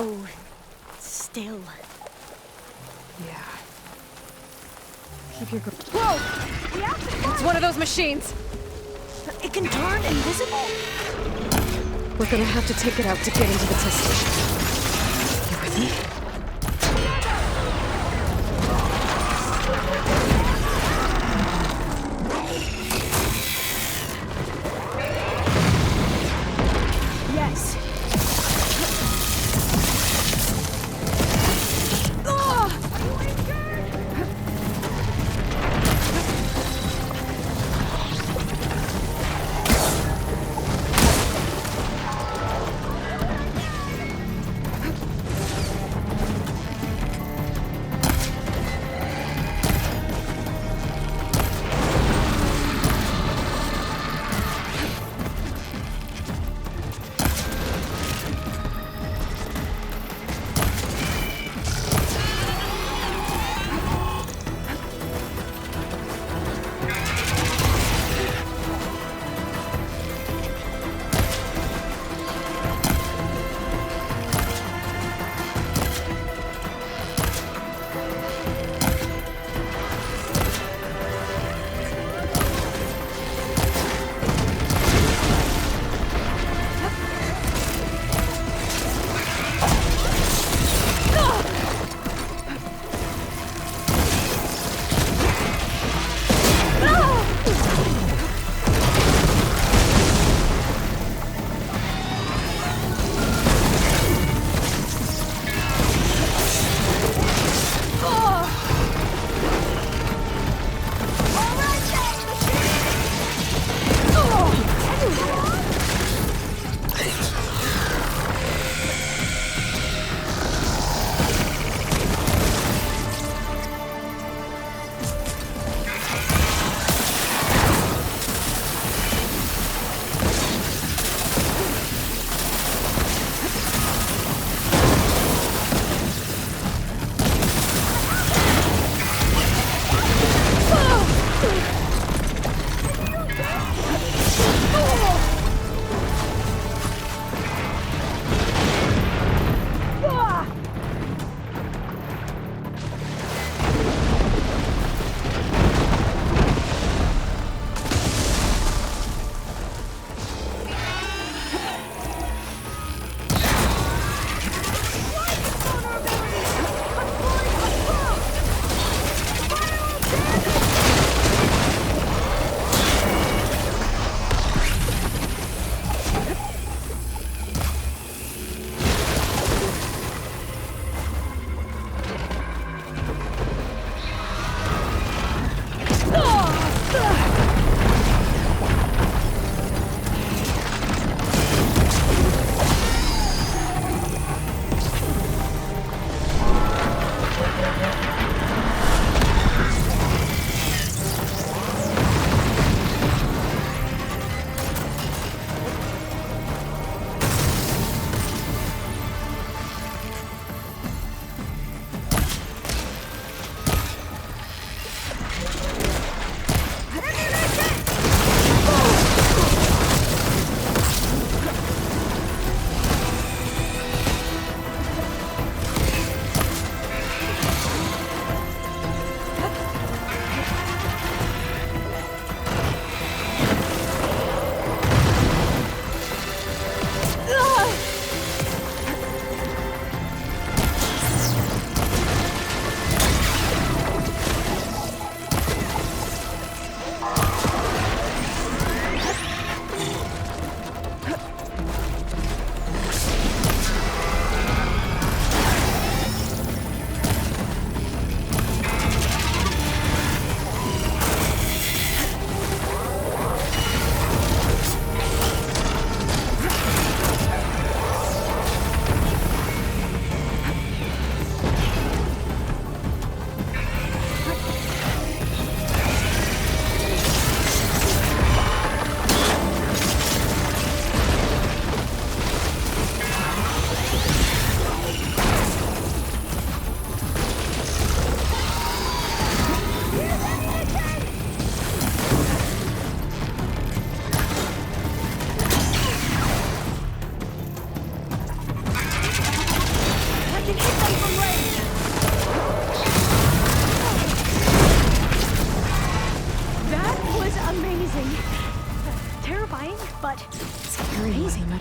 so still. Yeah. Keep your... Whoa! Yeah, It's one of those machines! it can turn invisible? We're gonna have to take it out to get into the test station. You with me? Yes.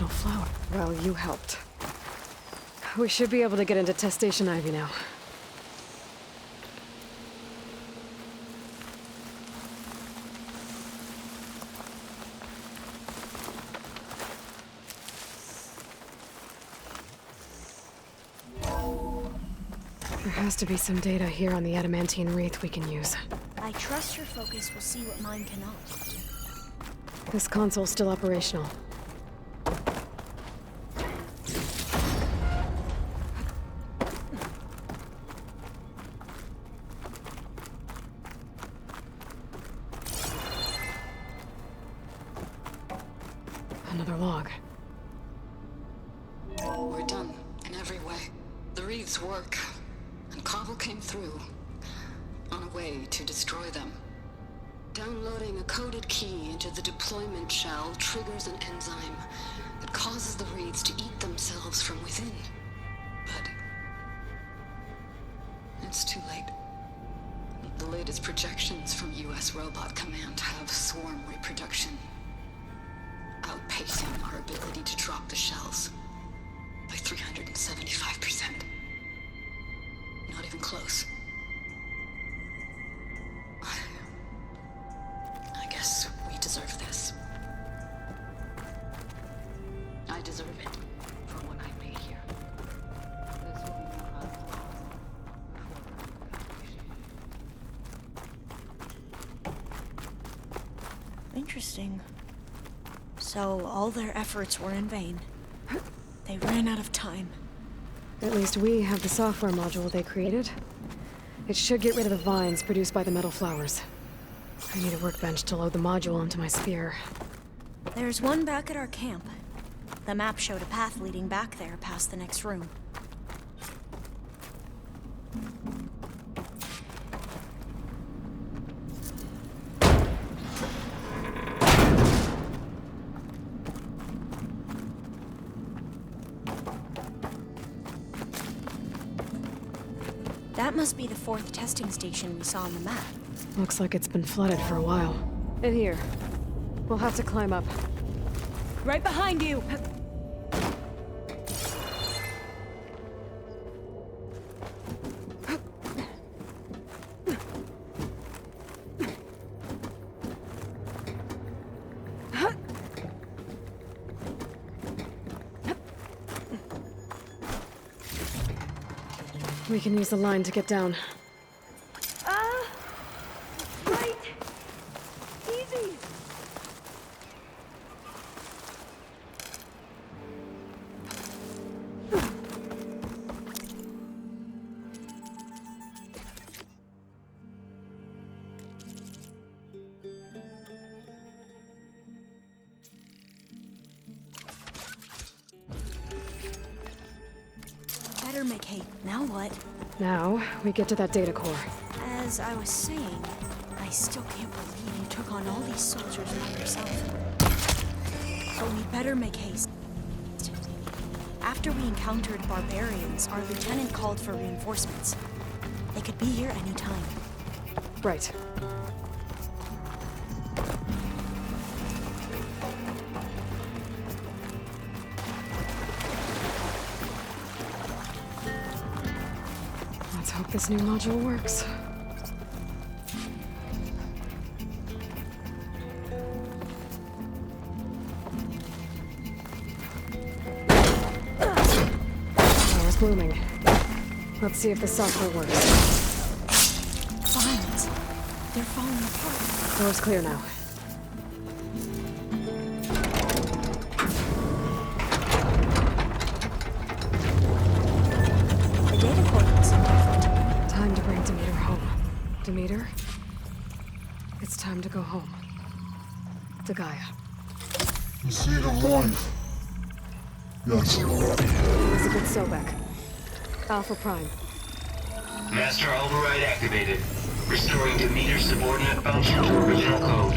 metal flower. Well, you helped. We should be able to get into Test Station Ivy now. There has to be some data here on the adamantine wreath we can use. I trust your focus will see what mine cannot. This console's still operational. Another log. We're done in every way. The wreaths work, and Cobble came through on a way to destroy them. Downloading a coded key into the deployment shell triggers an enzyme that causes the wreaths to eat themselves from within. But it's too late. The latest projections from US Robot Command have swarm reproduction, outpacing our ability to drop the shells by 375%. Not even close. I guess we deserve this. I deserve it for what I made here. This will be my last before Interesting. So all their efforts were in vain. They ran out of time. At least we have the software module they created. It should get rid of the vines produced by the metal flowers. I need a workbench to load the module onto my sphere. There's one back at our camp. The map showed a path leading back there past the next room. That must be the 4th testing station we saw on the map. Looks like it's been flooded for a while. In here. We'll have to climb up. Right behind you! We can use the line to get down. Right! Easy! Better make hay. Now what? Now, we get to that data core. As I was saying, I still can't believe you took on all these soldiers by yourself. But we better make haste. After we encountered barbarians, our lieutenant called for reinforcements. They could be here any time. Right. Let's hope this new module works. Power's blooming. Let's see if the software works. Vines. They're falling apart. Door's clear now. The data core looks different. Time to bring Demeter home. Demeter? It's time to go home. To Gaia. The seed of life. Yes. Elizabeth Sobek. Alpha Prime. Master override activated. Restoring Demeter's subordinate function to original code.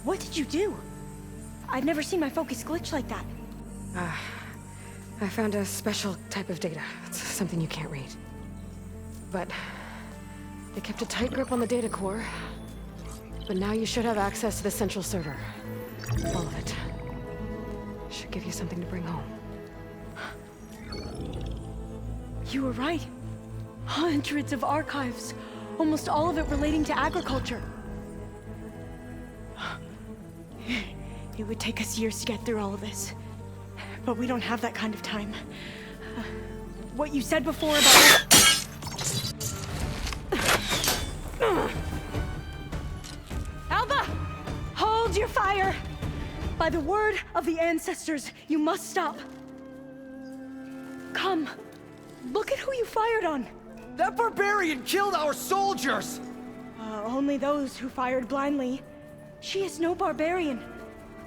What did you do? I've never seen my focus glitch like that. I found a special type of data. It's something you can't read. But they kept a tight grip on the data core. But now you should have access to the central server. All of it. Should give you something to bring home. You were right. Hundreds of archives. Almost all of it relating to agriculture. It would take us years to get through all of this. But we don't have that kind of time. What you said before about... Alba! Hold your fire! By the word of the ancestors, you must stop. Come. Look at who you fired on. That barbarian killed our soldiers! Only those who fired blindly. She is no barbarian.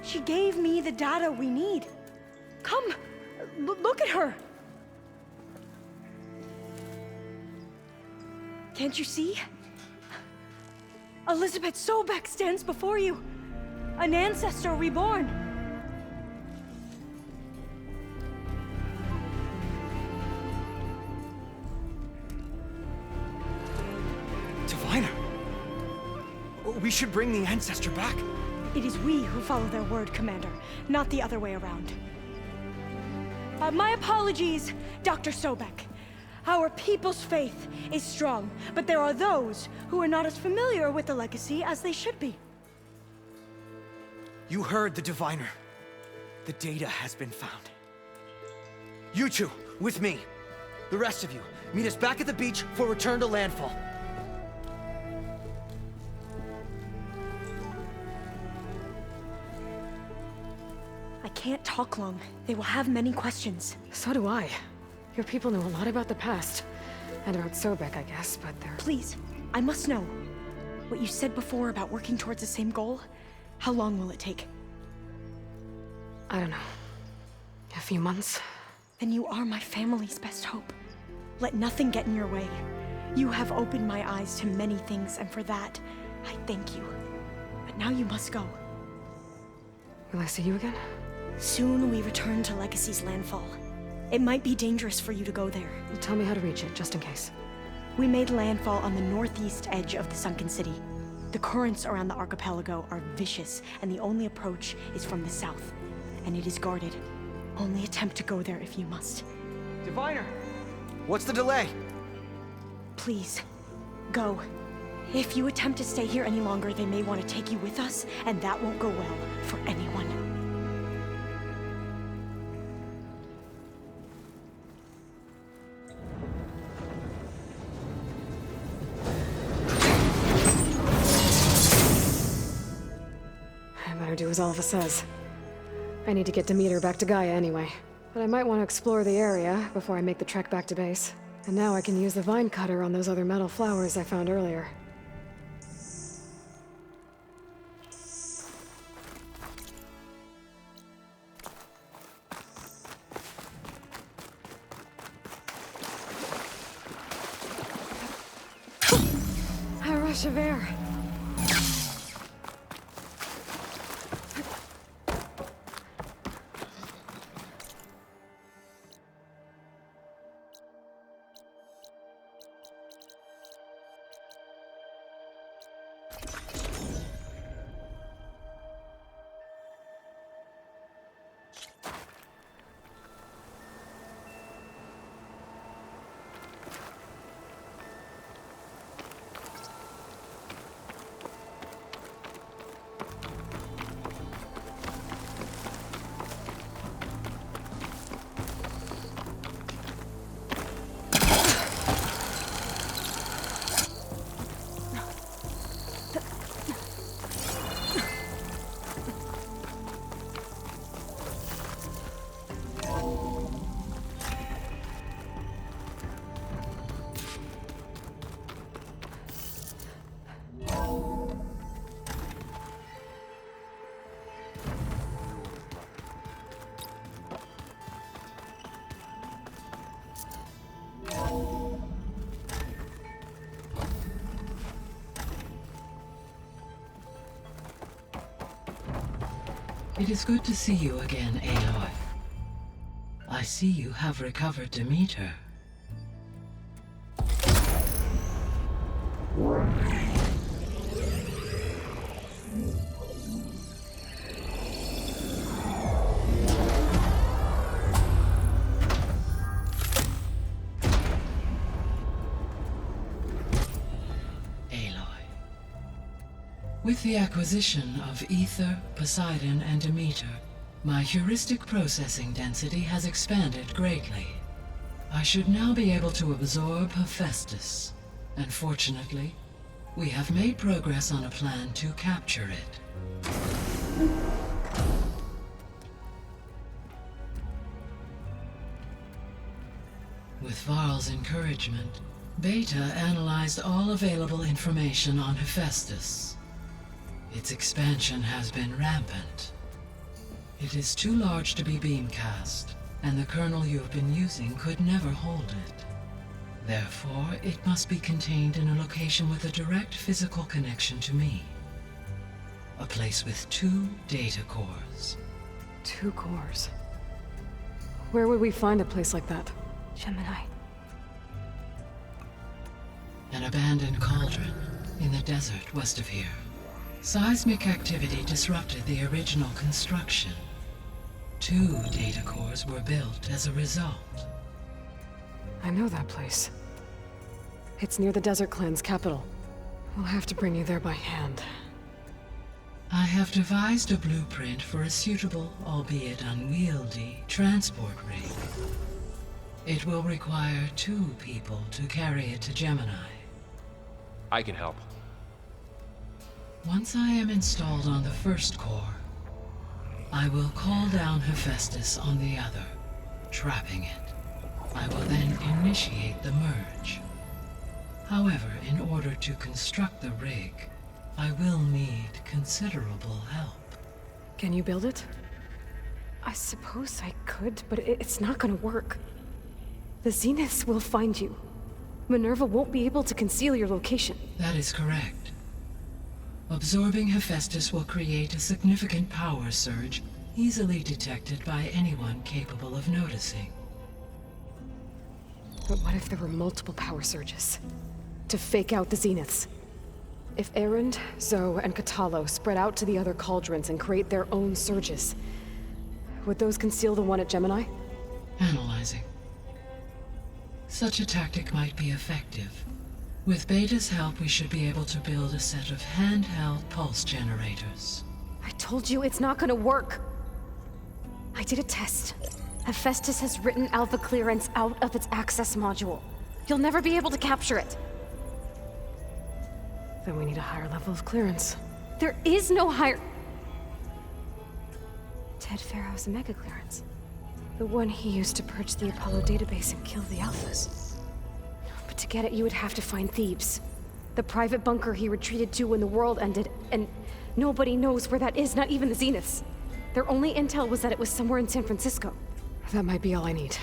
She gave me the data we need. Come, look at her. Can't you see? Elizabeth Sobek stands before you. An ancestor reborn. Diviner! We should bring the ancestor back. It is we who follow their word, Commander, not the other way around. My apologies, Dr. Sobek. Our people's faith is strong, but there are those who are not as familiar with the legacy as they should be. You heard the diviner. The data has been found. You two, with me. The rest of you, meet us back at the beach for return to landfall. I can't talk long. They will have many questions. So do I. Your people know a lot about the past. And about Sobek, I guess, but they're... Please, I must know. What you said before about working towards the same goal, how long will it take? I don't know. A few months? Then you are my family's best hope. Let nothing get in your way. You have opened my eyes to many things, and for that, I thank you. But now you must go. Will I see you again? Soon we return to Legacy's landfall. It might be dangerous for you to go there. Well, tell me how to reach it, just in case. We made landfall on the northeast edge of the sunken city. The currents around the archipelago are vicious, and the only approach is from the south. And it is guarded. Only attempt to go there if you must. Diviner! What's the delay? Please, go. If you attempt to stay here any longer, they may want to take you with us, and that won't go well for anyone. I better do as Alva says. I need to get Demeter back to Gaia anyway. But I might want to explore the area before I make the trek back to base. And now I can use the vine cutter on those other metal flowers I found earlier. A rush of air. It is good to see you again, Aloy. I I see you have recovered Demeter. With the acquisition of Ether, Poseidon, and Demeter, my heuristic processing density has expanded greatly. I should now be able to absorb Hephaestus, and fortunately, we have made progress on a plan to capture it. With Varl's encouragement, Beta analyzed all available information on Hephaestus. Its expansion has been rampant. It is too large to be beamcast, and the kernel you've been using could never hold it. Therefore, it must be contained in a location with a direct physical connection to me. A place with 2 data cores. 2 cores. Where would we find a place like that? Gemini. An abandoned cauldron in the desert west of here. Seismic activity disrupted the original construction. 2 data cores were built as a result. I know that place. It's near the Desert Clan's capital. We'll have to bring you there by hand. I have devised a blueprint for a suitable, albeit unwieldy, transport rig. It will require 2 people to carry it to Gemini. I can help. Once I am installed on the first core, I will call down Hephaestus on the other, trapping it. I will then initiate the merge. However, in order to construct the rig, I will need considerable help. Can you build it? I suppose I could, but it's not gonna work. The Zeniths will find you. Minerva won't be able to conceal your location. That is correct. Absorbing Hephaestus will create a significant power surge, easily detected by anyone capable of noticing. But what if there were multiple power surges? To fake out the Zeniths? If Erend, Zoe, and Katalo spread out to the other cauldrons and create their own surges, would those conceal the one at Gemini? Analyzing. Such a tactic might be effective. With Beta's help, we should be able to build a set of handheld pulse generators. I told you it's not gonna work. I did a test. Hephaestus has written alpha clearance out of its access module. You'll never be able to capture it. Then we need a higher level of clearance. There is no higher... Ted Pharaoh's mega clearance. The one he used to purge the Apollo database and kill the Alphas. But to get it, you would have to find Thebes. The private bunker he retreated to when the world ended, and nobody knows where that is, not even the Zeniths. Their only intel was that it was somewhere in San Francisco. That might be all I need.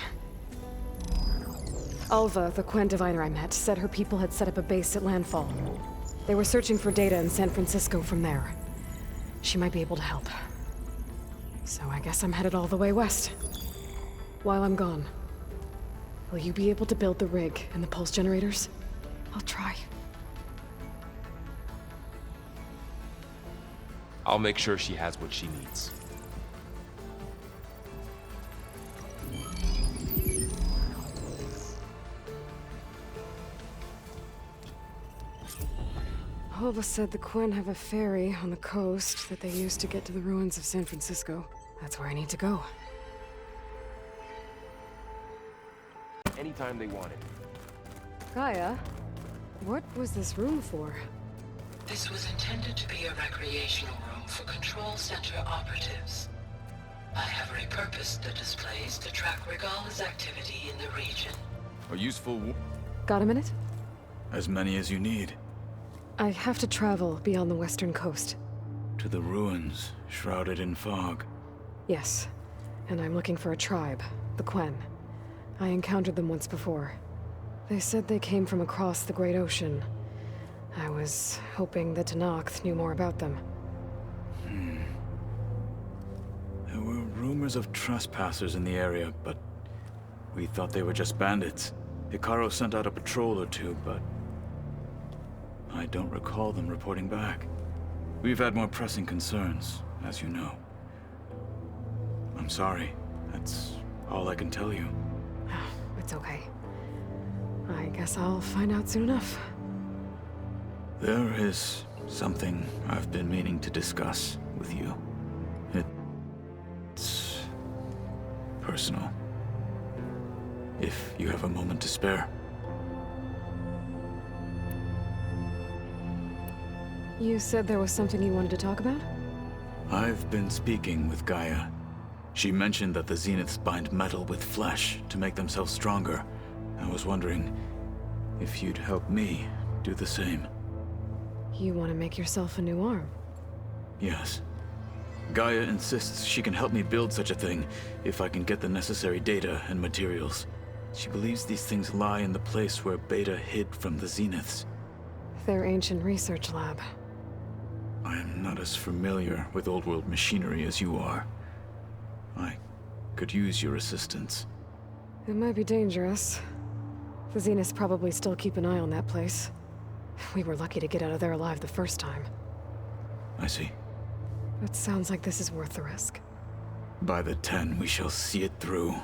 Alva, the Quen diviner I met, said her people had set up a base at landfall. They were searching for data in San Francisco from there. She might be able to help. So I guess I'm headed all the way west. While I'm gone, will you be able to build the rig and the pulse generators? I'll try. I'll make sure she has what she needs. Alva said the Quen have a ferry on the coast that they use to get to the ruins of San Francisco. That's where I need to go. Anytime they want it. Gaia, what was this room for? This was intended to be a recreational room for Control Center operatives. I have repurposed the displays to track Regala's activity in the region. A useful... Got a minute? As many as you need. I have to travel beyond the western coast. To the ruins, shrouded in fog. Yes, and I'm looking for a tribe, the Quen. I encountered them once before. They said they came from across the Great Ocean. I was hoping that Tenakth knew more about them. There were rumors of trespassers in the area, but We thought they were just bandits. Hikaru sent out a patrol or two, but I don't recall them reporting back. We've had more pressing concerns, as you know. I'm sorry. That's all I can tell you. It's okay. I guess I'll find out soon enough. There is something I've been meaning to discuss with you. It's personal. If you have a moment to spare. You said there was something you wanted to talk about? I've been speaking with Gaia. She mentioned that the Zeniths bind metal with flesh to make themselves stronger. I was wondering if you'd help me do the same. You want to make yourself a new arm? Yes. Gaia insists she can help me build such a thing if I can get the necessary data and materials. She believes these things lie in the place where Beta hid from the Zeniths. Their ancient research lab. I am not as familiar with old-world machinery as you are. I could use your assistance. It might be dangerous. The Zeniths probably still keep an eye on that place. We were lucky to get out of there alive the first time. I see. It sounds like this is worth the risk. By the 10, we shall see it through.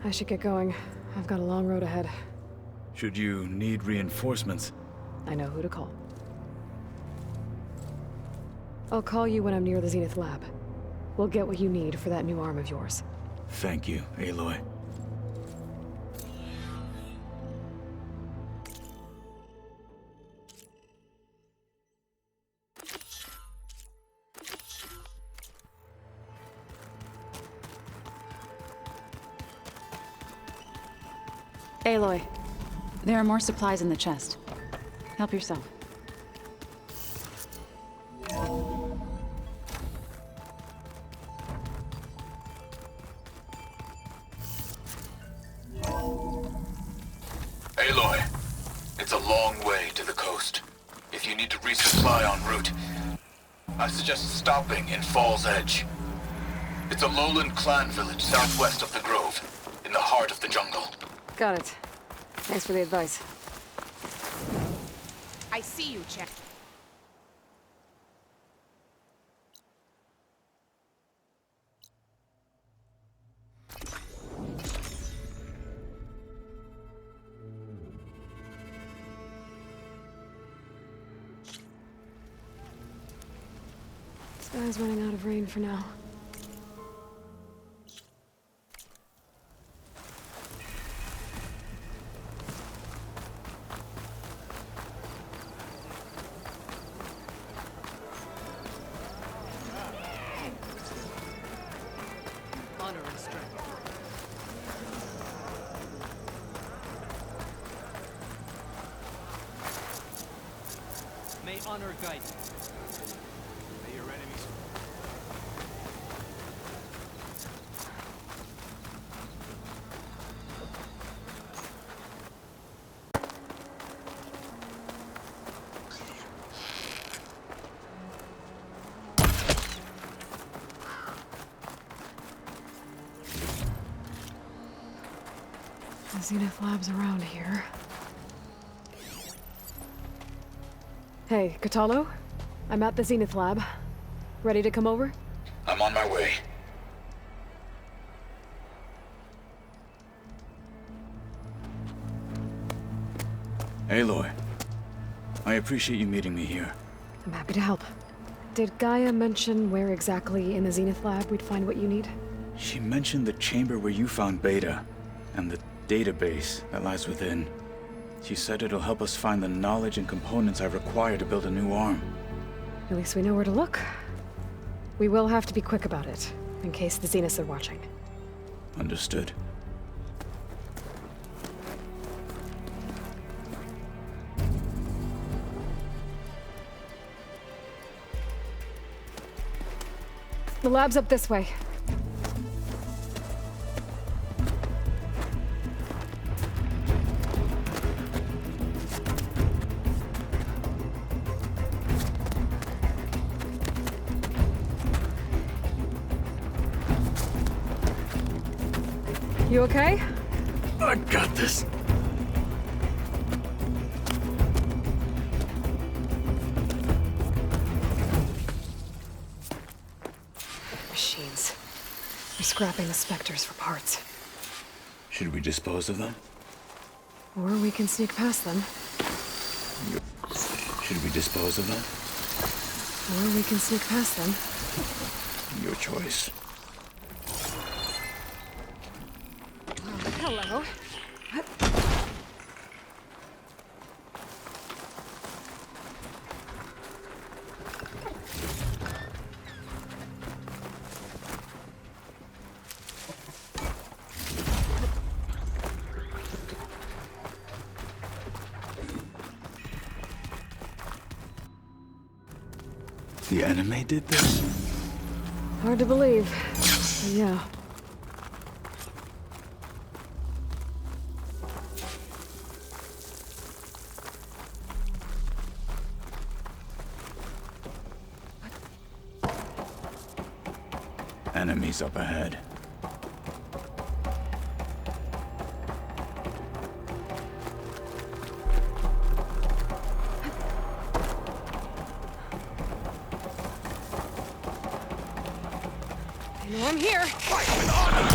I should get going. I've got a long road ahead. Should you need reinforcements? I know who to call. I'll call you when I'm near the Zenith lab. We'll get what you need for that new arm of yours. Thank you, Aloy. Aloy, there are more supplies in the chest. Help yourself. Aloy, it's a long way to the coast. If you need to resupply en route, I suggest stopping in Fall's Edge. It's a lowland clan village southwest of the Grove, in the heart of the jungle. Got it. Thanks for the advice. I see you, Jack. Sky's running out of rain for now. Honor and strength. May honor guide you. May your enemies. The Zenith lab's around here. Hey, Katalo? I'm at the Zenith lab. Ready to come over? I'm on my way. Aloy, I appreciate you meeting me here. I'm happy to help. Did Gaia mention where exactly in the Zenith lab we'd find what you need? She mentioned the chamber where you found Beta, and the database that lies within. She said it'll help us find the knowledge and components I require to build a new arm. At least we know where to look. We will have to be quick about it, in case the Zeniths are watching. Understood. The lab's up this way. You okay? I got this. Machines. They're scrapping the Spectres for parts. Should we dispose of them? Or we can sneak past them. Should we dispose of them? Or we can sneak past them. Your choice. Hello. The enemy did this? Hard to believe. But yeah. Enemies up ahead. I know I'm here. Fight with honor!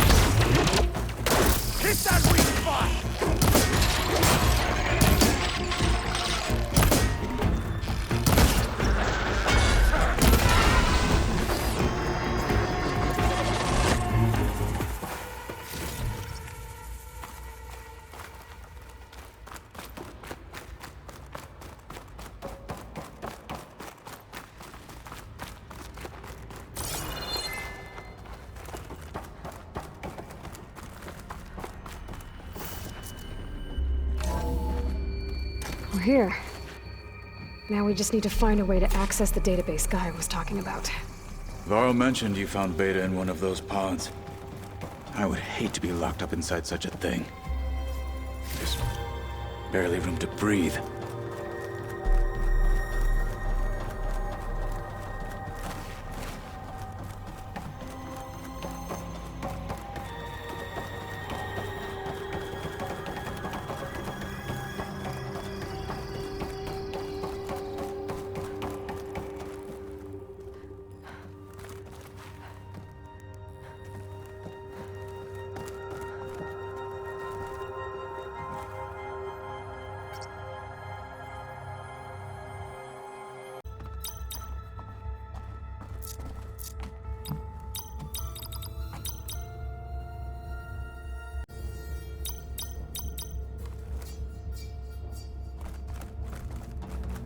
Hit that weak spot! We're here. Now we just need to find a way to access the database Guy was talking about. Varl mentioned you found Beta in one of those pods. I would hate to be locked up inside such a thing. There's barely room to breathe.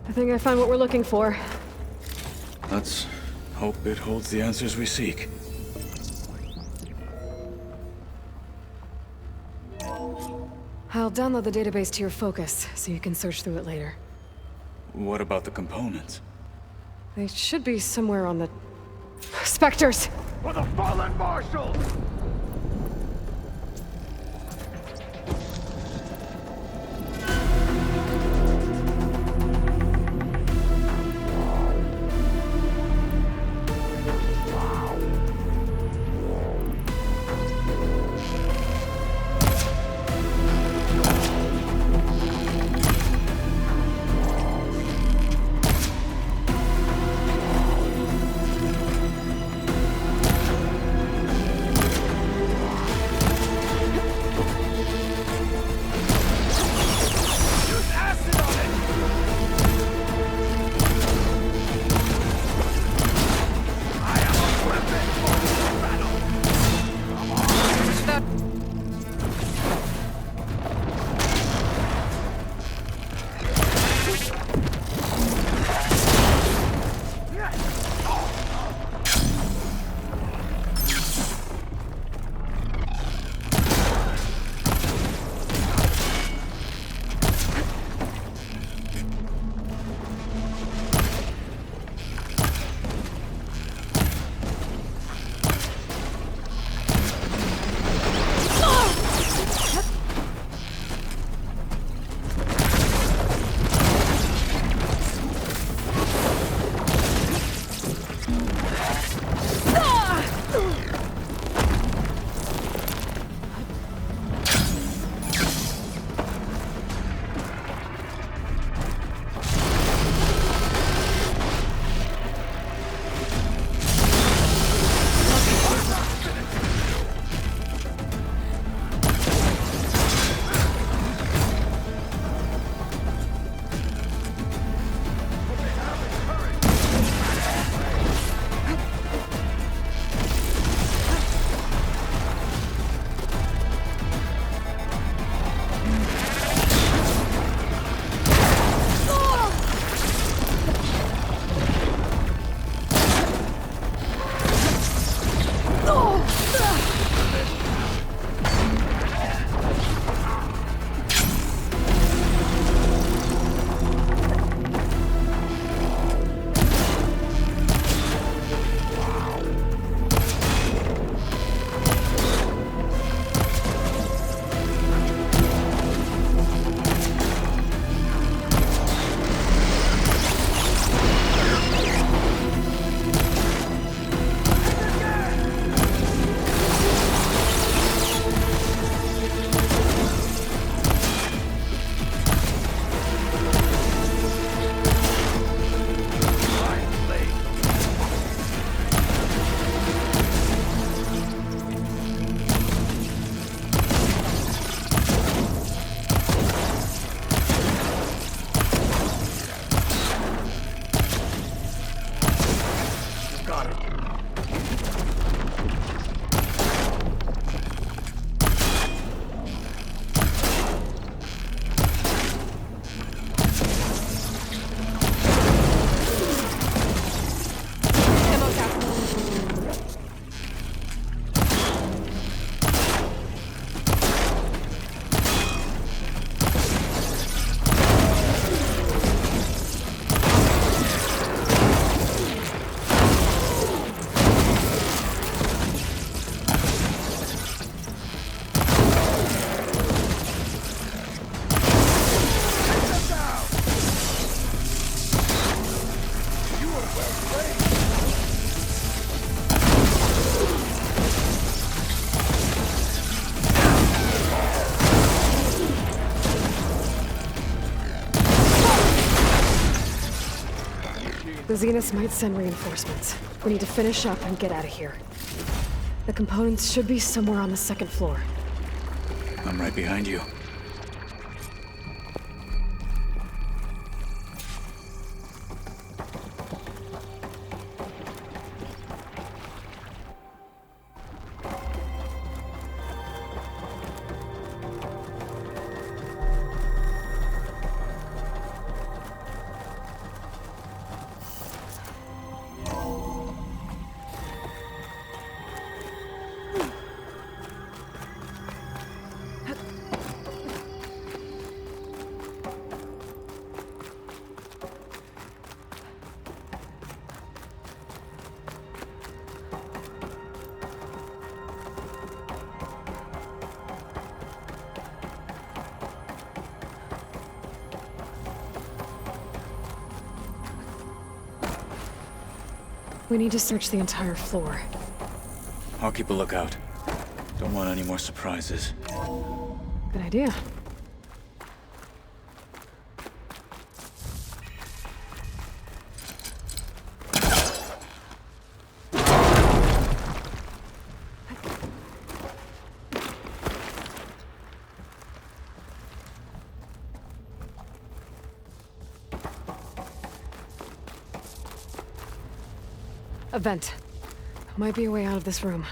I think I found what we're looking for. Let's hope it holds the answers we seek. I'll download the database to your Focus, so you can search through it later. What about the components? They should be somewhere on the... Spectres! For the fallen marshals! Zeniths might send reinforcements. We need to finish up and get out of here. The components should be somewhere on the second floor. I'm right behind you. We need to search the entire floor. I'll keep a lookout. Don't want any more surprises. Good idea. A vent. Might be a way out of this room.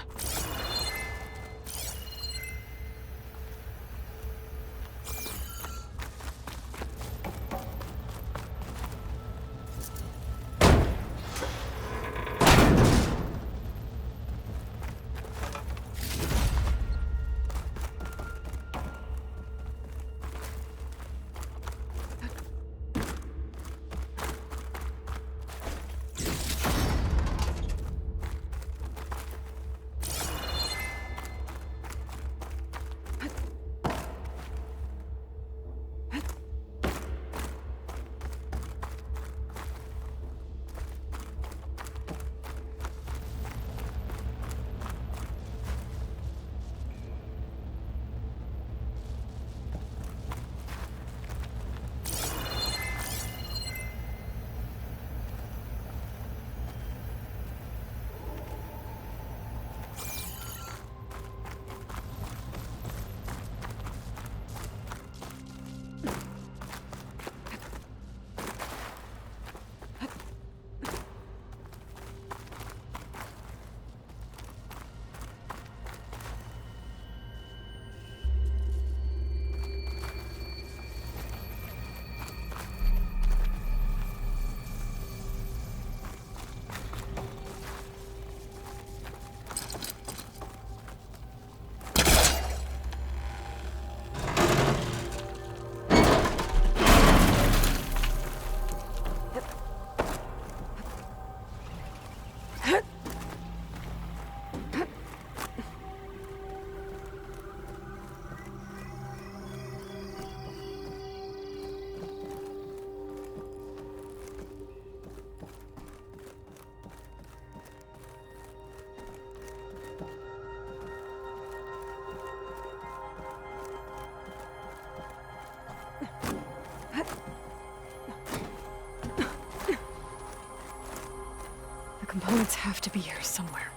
The components have to be here somewhere.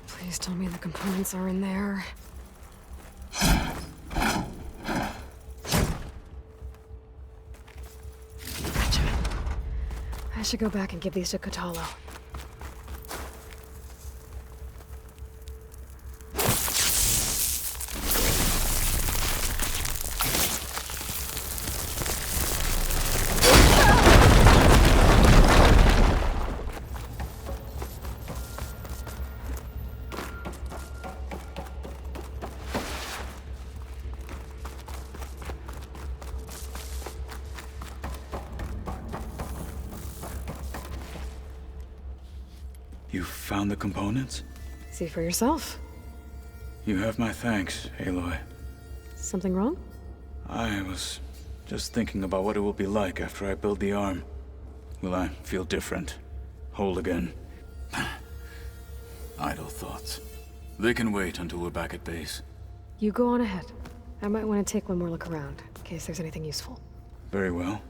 Please tell me the components are in there. I should go back and give these to Kotalo. You found the components? See for yourself. You have my thanks, Aloy. Something wrong? I was Just thinking about what it will be like after I build the arm. Will I feel different? Whole again? Idle thoughts. They can wait until we're back at base. You go on ahead. I might want to take one more look around, in case there's anything useful. Very well.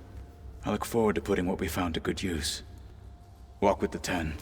I look forward to putting what we found to good use. Walk with the 10.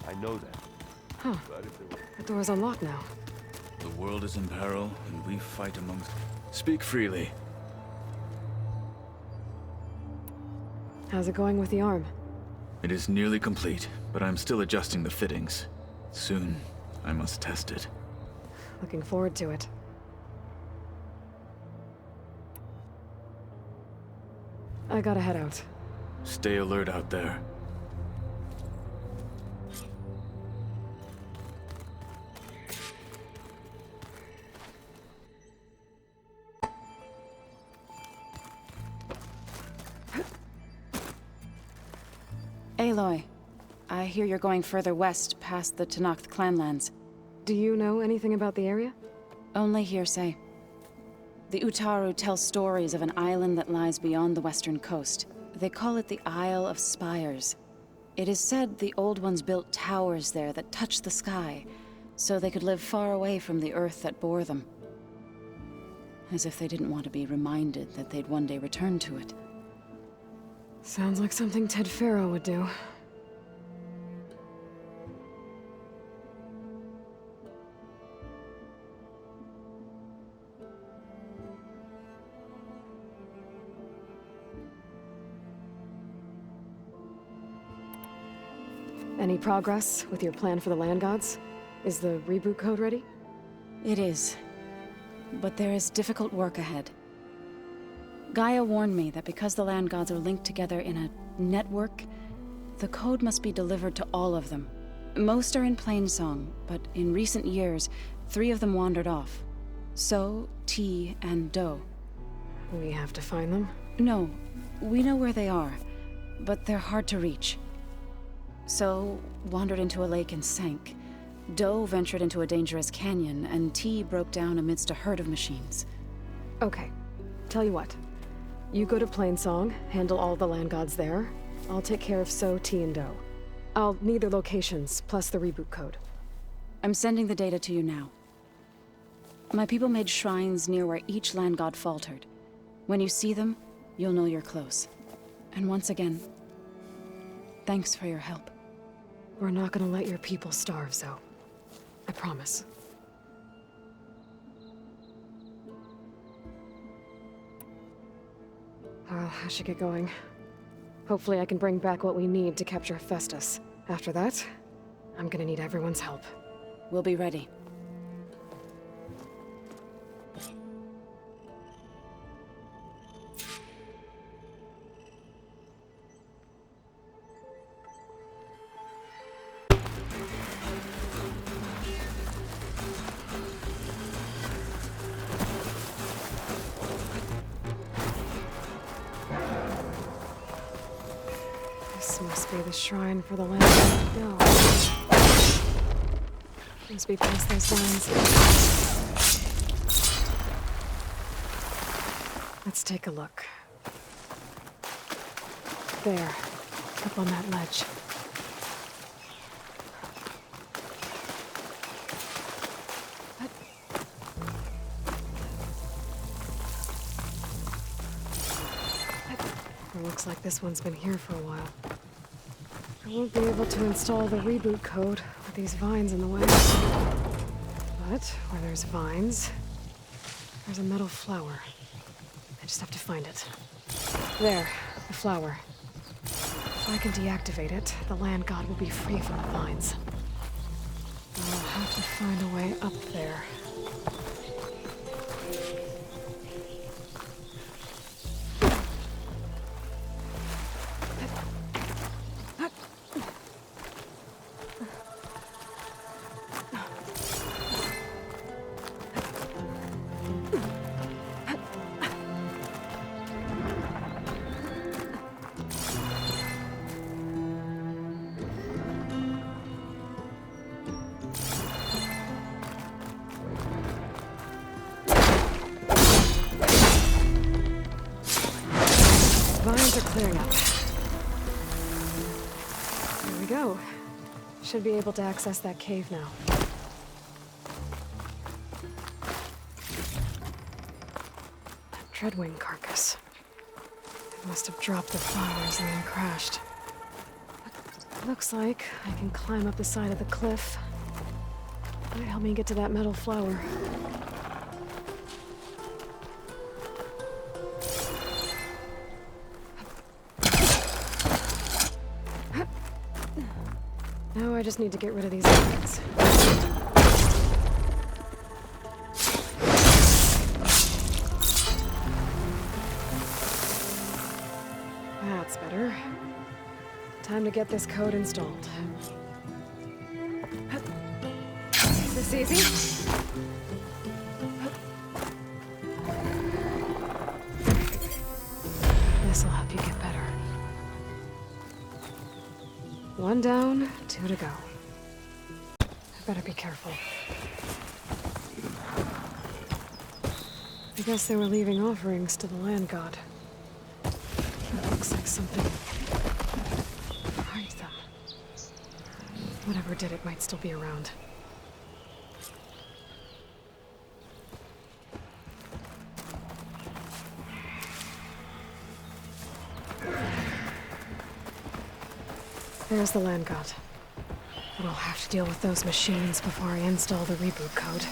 I know that. Huh. The door's unlocked now. The world is in peril, and we fight amongst... Speak freely. How's it going with the arm? It is nearly complete, but I'm still adjusting the fittings. Soon, I must test it. Looking forward to it. I gotta head out. Stay alert out there. Aloy, I hear you're going further west past the Tenakth clanlands. Do you know anything about the area? Only hearsay. The Utaru tell stories of an island that lies beyond the western coast. They call it the Isle of Spires. It is said the Old Ones built towers there that touch the sky, so they could live far away from the earth that bore them. As if they didn't want to be reminded that they'd one day return to it. Sounds like something Ted Faro would do. Any progress with your plan for the land gods? Is the reboot code ready? It is. But there is difficult work ahead. Gaia warned me that because the land gods are linked together in a network, the code must be delivered to all of them. Most are in Plainsong, but in recent years, 3 of them wandered off. So, T, and Do. We have to find them? No, we know where they are, but they're hard to reach. So, wandered into a lake and sank. Do ventured into a dangerous canyon, and T broke down amidst a herd of machines. Okay. Tell you what. You go to Plainsong, handle all the land gods there. I'll take care of So, T, and Do. I'll need their locations, plus the reboot code. I'm sending the data to you now. My people made shrines near where each land god faltered. When you see them, you'll know you're close. And once again, thanks for your help. We're not gonna let your people starve, Zo. I promise. Well, I should get going. Hopefully I can bring back what we need to capture Hephaestus. After that, I'm gonna need everyone's help. We'll be ready. This must be the shrine for the land of Do. Must be past those lines. Let's take a look. There, up on that ledge. It looks like this one's been here for a while. I won't be able to install the reboot code with these vines in the way. But where there's vines, there's a metal flower. I just have to find it. There, the flower. If I can deactivate it, the land god will be free from the vines. I'll have to find a way up there. Vines are clearing up. There we go. Should be able to access that cave now. That Dreadwing carcass. It must have dropped the flowers and then crashed. Looks like I can climb up the side of the cliff. Might help me get to that metal flower. Now I just need to get rid of these vines. That's better. Time to get this code installed. Is this easy? This'll help you get better. One down, 2 to go. I better be careful. I guess they were leaving offerings to the land god. It looks like something behind them. Whatever did it might still be around. There's the land god. But I'll have to deal with those machines before I install the reboot code.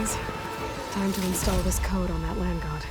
means time to install this code on that land god.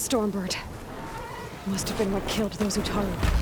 Stormbird. Must have been what killed those Utaru.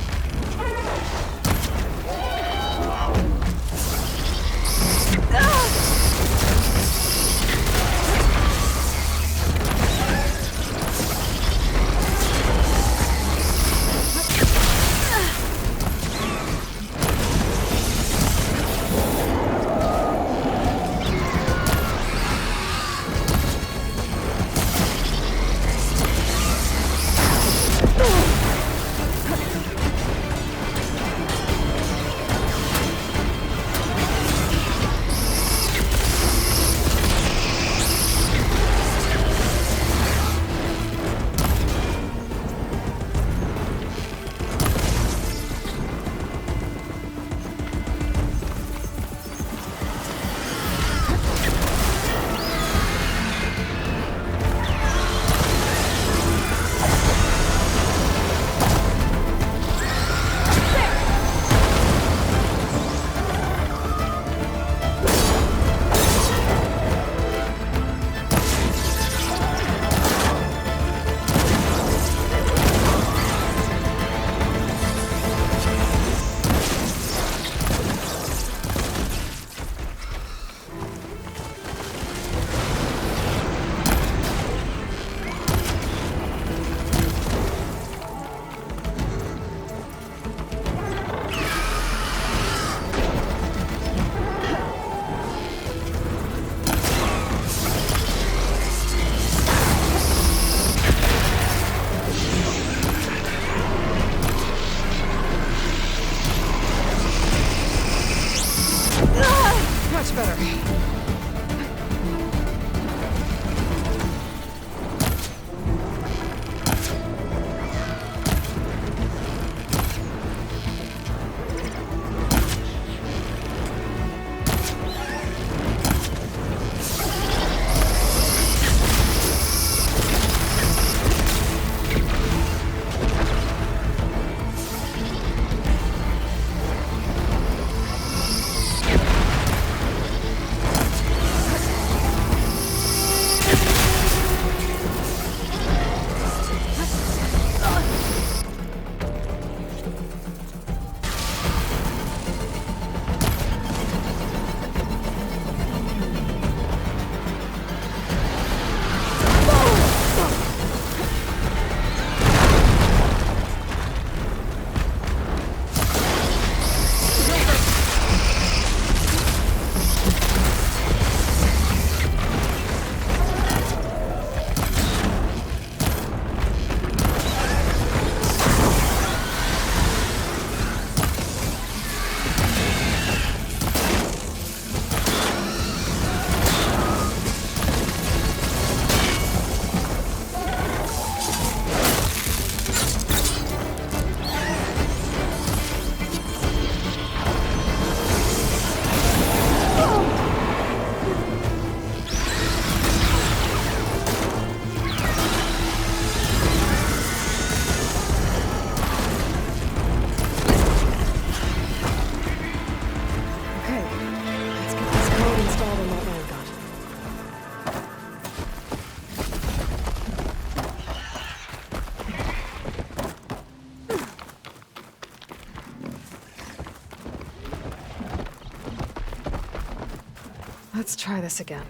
Let's try this again.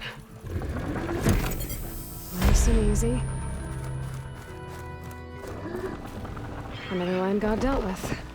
Nice and easy. Another line got dealt with.